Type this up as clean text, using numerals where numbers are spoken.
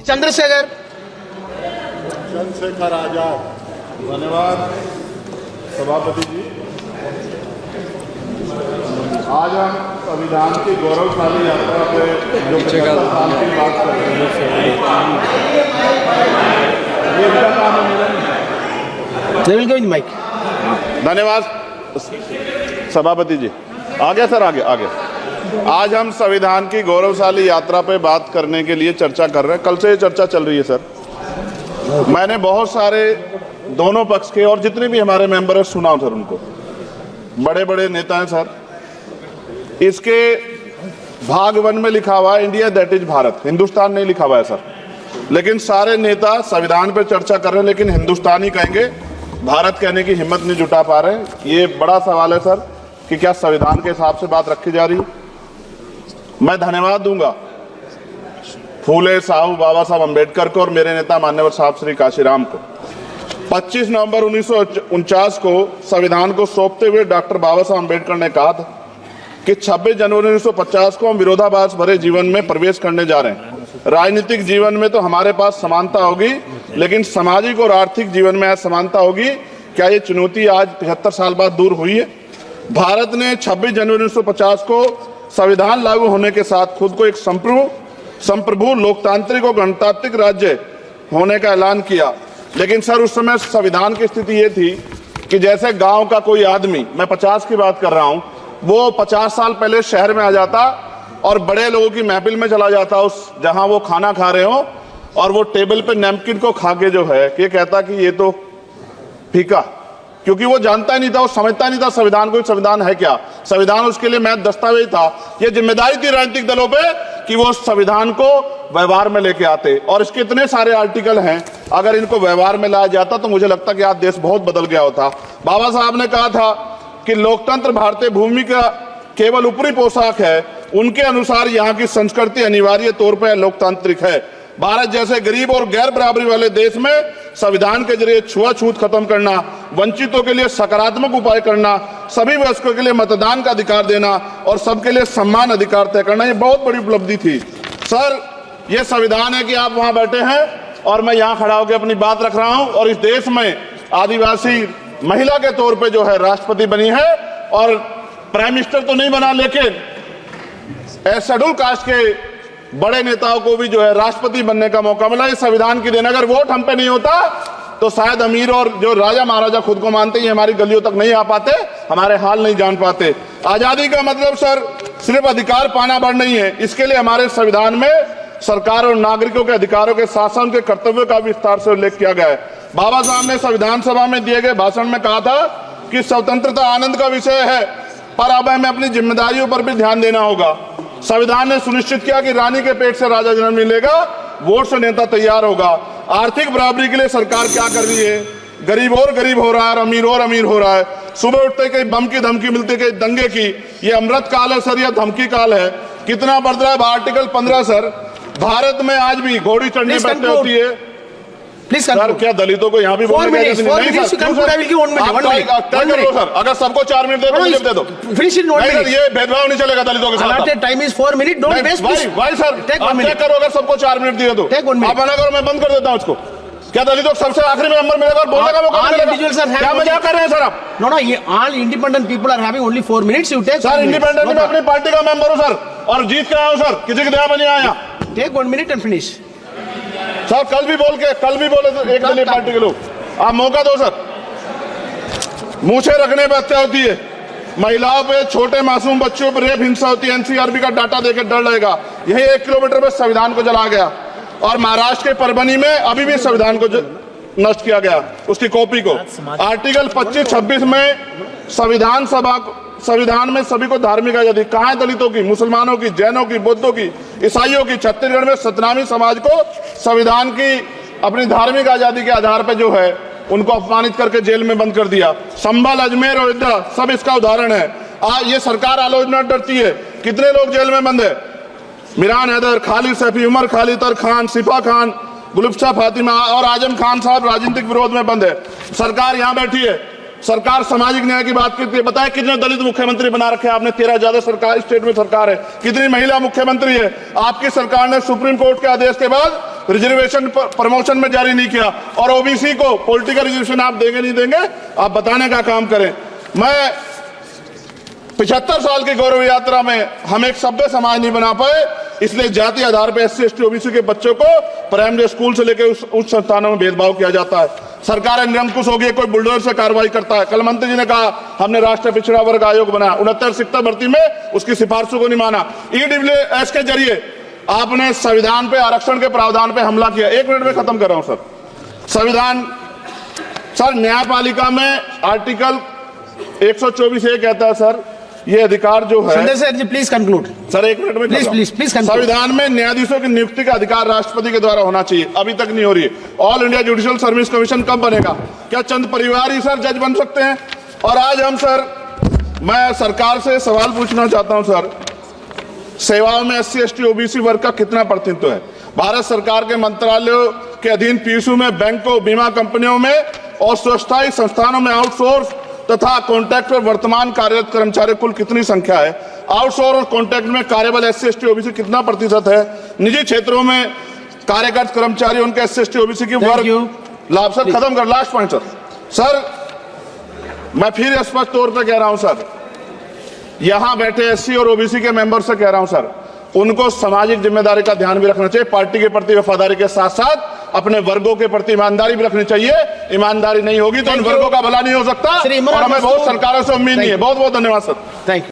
चंद्रशेखर आजाद। धन्यवाद सभापति जी। आज हम संविधान की गौरवशाली यात्रा पे जो 75 साल की बात कर रहे हैं, ये इनका काम है मेरा। धन्यवाद सभापति जी। आगे सर, आगे। आज हम संविधान की गौरवशाली यात्रा पे बात करने के लिए चर्चा कर रहे हैं। कल से ये चर्चा चल रही है सर। मैंने बहुत सारे दोनों पक्ष के और जितने भी हमारे मेंबर हैं सुना सर, उनको बड़े बड़े नेता हैं सर। इसके भाग 1 में लिखा हुआ है India that is Bharat, Hindustan नहीं लिखा हुआ है सर। लेकिन सारे नेता संविधान पर चर्चा कर रहे हैं, लेकिन हिंदुस्तान ही कहेंगे, भारत कहने की हिम्मत नहीं जुटा पा रहे हैं। ये बड़ा सवाल है सर कि क्या संविधान के हिसाब से बात रखी जा रही है। मैं धन्यवाद दूंगा फूले साहू बाबा साहब अम्बेडकर को और मेरे नेता मान्यवर साहब श्री काशीराम को। 25 नवंबर 1949 को संविधान को सौंपते हुए डॉक्टर बाबा साहब अम्बेडकर ने कहा था कि 26 जनवरी 1950 को हम विरोधाभास भरे जीवन में प्रवेश करने जा रहे हैं। राजनीतिक जीवन में तो हमारे पास समानता होगी, लेकिन सामाजिक और आर्थिक जीवन में असमानता होगी। क्या ये चुनौती आज 75 साल बाद दूर हुई है? भारत ने 26 जनवरी 1950 को संविधान लागू होने के साथ खुद को एक संप्रभु लोकतांत्रिक और गणतांत्रिक राज्य होने का ऐलान किया। लेकिन सर उस समय संविधान की स्थिति ये थी कि जैसे गांव का कोई आदमी, मैं 50 की बात कर रहा हूं, वो 50 साल पहले शहर में आ जाता और बड़े लोगों की महफिल में चला जाता, उस जहां वो खाना खा रहे हो, और वो टेबल पे नैपकिन को खा के जो है ये कहता कि ये तो फीका, क्योंकि वो जानता ही नहीं था, वो समझता नहीं था संविधान को, संविधान है क्या। संविधान उसके लिए महज दस्तावेज था। ये जिम्मेदारी थी राजनीतिक दलों पे कि वो संविधान को व्यवहार में लेके आते। और इसके इतने सारे आर्टिकल हैं, अगर इनको व्यवहार में लाया जाता तो मुझे लगता कि आज देश बहुत बदल गया होता। बाबा साहब ने कहा था कि लोकतंत्र भारतीय भूमि का केवल ऊपरी पोशाक है, उनके अनुसार यहाँ की संस्कृति अनिवार्य तौर पर लोकतांत्रिक है। भारत जैसे गरीब और गैर बराबरी वाले देश में संविधान के जरिए छुआछूत खत्म करना, वंचितों के लिए सकारात्मक उपाय करना, सभी वयस्कों के लिए मतदान का अधिकार देना और सबके लिए सम्मान अधिकार तय करना, ये बहुत बड़ी उपलब्धि थी सर। ये संविधान है कि आप वहां बैठे हैं और मैं यहाँ खड़ा होकर अपनी बात रख रहा हूं, और इस देश में आदिवासी महिला के तौर पे जो है राष्ट्रपति बनी है, और प्राइम मिनिस्टर तो नहीं बना, लेकिन शेड्यूल कास्ट के बड़े नेताओं को भी जो है राष्ट्रपति बनने का मौका मिला। इस संविधान की देन, अगर वोट हम पे नहीं होता तो शायद अमीर और जो राजा महाराजा खुद को मानते हैं हमारी गलियों तक नहीं आ पाते, हमारे हाल नहीं जान पाते। आजादी का मतलब सर सिर्फ अधिकार पाना भर नहीं है, इसके लिए हमारे संविधान में सरकार और नागरिकों के अधिकारों के शासन के कर्तव्यों का विस्तार से उल्लेख किया गया है। बाबा साहब ने संविधान सभा में दिए गए भाषण में कहा था कि स्वतंत्रता आनंद का विषय है, पर अब हमें अपनी जिम्मेदारियों पर भी ध्यान देना होगा। संविधान ने सुनिश्चित किया कि रानी के पेट से राजा जन्म नहीं लेगा, वोट से नेता तैयार होगा। आर्थिक बराबरी के लिए सरकार क्या कर रही है? गरीब और गरीब हो रहा है और अमीर हो रहा है। सुबह उठते कहीं बम की धमकी मिलती, कहीं दंगे की। ये अमृत काल है सर या धमकी काल है? कितना बढ़ रहा है आर्टिकल 15 सर। भारत में आज भी घोड़ी चढ़ने बैठते होती है सर। क्या दलितों को यहाँ भी बोलने का नहीं सर? अगर सबको 4 मिनट दे दो, मुझे दे दो। ये भेदभाव नहीं चलेगा दलितों के साथ। Time is 4 minute. भाई सर आप चेक करो, अगर सबको 4 मिनट दिए तो आप मना करो, मैं बंद कर देता हूँ उसको। क्या दलितों को सबसे आखिरी में नंबर मिलेगा और बोलने का मौका मिलेगा? क्या मजाक कर रहे हैं सर आप? नो, ये all independent people are having only 4 minutes. You take sir. Independent में अपनी पार्टी का मेंबर हूँ सर, और जीत के आया हूँ सर, किसी की दया में नहीं आया। Take 1 minute and finish sir. कल भी बोले तो एक दलीय पार्टी के लोग, आप मौका दो सर। मूछे रखने पर हत्या होती है, महिलाओं पे, छोटे मासूम बच्चों पर रेप हिंसा होती है। एनसीआरबी का डाटा देकर डर लगेगा। यही 1 किलोमीटर में संविधान को जला गया, और महाराष्ट्र के परभनी में अभी भी संविधान को नष्ट किया गया, उसकी कॉपी को। आर्टिकल 25-26 में संविधान में सभी को धार्मिक आजादी। कहाँ है दलितों की, मुसलमानों की, जैनों की, बौद्धों की, ईसाइयों की? छत्तीसगढ़ में सतनामी समाज को संविधान की अपनी धार्मिक आजादी के आधार पर जो है उनको अपमानित करके जेल में बंद कर दिया। संभल, अजमेर, अयोध्या सब इसका उदाहरण है। ये सरकार आलोचना डरती है। कितने लोग जेल में बंद है? मिरान हैदर, खालिद सैफी, उमर खालिद खान, सिफा खान, गुलफ्शा फातिमा और आजम खान साहब राजनीतिक विरोध में बंद है। सरकार यहाँ बैठी है, सरकार सामाजिक न्याय की बात करती है। बताए कितने दलित मुख्यमंत्री बना रखे हैं आपने? 13 ज्यादा सरकार स्टेट में सरकार है। कितनी महिला मुख्यमंत्री है? आपकी सरकार ने सुप्रीम कोर्ट के आदेश के बाद रिजर्वेशन प्रमोशन में जारी नहीं किया, और ओबीसी को पॉलिटिकल रिजर्वेशन आप देंगे नहीं देंगे, आप बताने का काम करें। मैं 75 साल की गौरव यात्रा में हम एक सभ्य समाज नहीं बना पाए, इसलिए जाति आधार पर SC ST OBC के बच्चों को प्राइमरी स्कूल से लेकर उच्च संस्थानों में भेदभाव किया जाता है। सरकार निरंकुश हो गई, कोई बुलडोजर से कार्रवाई करता है। कल मंत्री जी ने कहा हमने राष्ट्रीय पिछड़ा वर्ग आयोग बनाया, 69 शिक्षक भर्ती में उसकी सिफारिशों को नहीं माना। EWS के जरिए आपने संविधान पे आरक्षण के प्रावधान पे हमला किया। 1 मिनट में खत्म कर रहा हूं सर। संविधान सर न्यायपालिका में आर्टिकल 124 ये कहता है सर, ये अधिकार जो है। Sanjay sir ji please conclude. Sir 1 minute में प्लीज संविधान में न्यायाधीशों की नियुक्ति का अधिकार राष्ट्रपति के द्वारा होना चाहिए, अभी तक नहीं हो रही है। All India judicial service commission कब बनेगा? क्या चंद परिवार ही सर जज बन सकते हैं? और आज हम सर, मैं सरकार से सवाल पूछना चाहता हूं सर, सेवाओं में SC ST OBC वर्ग का कितना प्रतिनिधित्व है? भारत सरकार के मंत्रालयों के अधीन PSU में, बैंकों, बीमा कंपनियों में और स्वच्छता संस्थानों में आउटसोर्स तथा कॉन्ट्रैक्ट पर वर्तमान कार्यरत कर्मचारी कुल कितनी संख्या है? आउटसोर्स और कॉन्ट्रैक्ट में कार्यबल SC ST OBC कितना प्रतिशत है? निजी क्षेत्रों में कार्यरत कर्मचारी उनके SC ST OBC की वर्ग लाभ। सर खत्म कर, लास्ट पॉइंट सर मैं फिर स्पष्ट तौर पर कह रहा हूं सर, यहां बैठे SC और OBC के मेंबर से कह रहा हूं सर, उनको सामाजिक जिम्मेदारी का ध्यान भी रखना चाहिए। पार्टी के प्रति वफादारी के साथ साथ अपने वर्गों के प्रति ईमानदारी भी रखनी चाहिए। ईमानदारी नहीं होगी तो उन वर्गों का भला नहीं हो सकता, और हमें बहुत सरकारों से उम्मीद नहीं है। बहुत बहुत धन्यवाद सर। Thank you.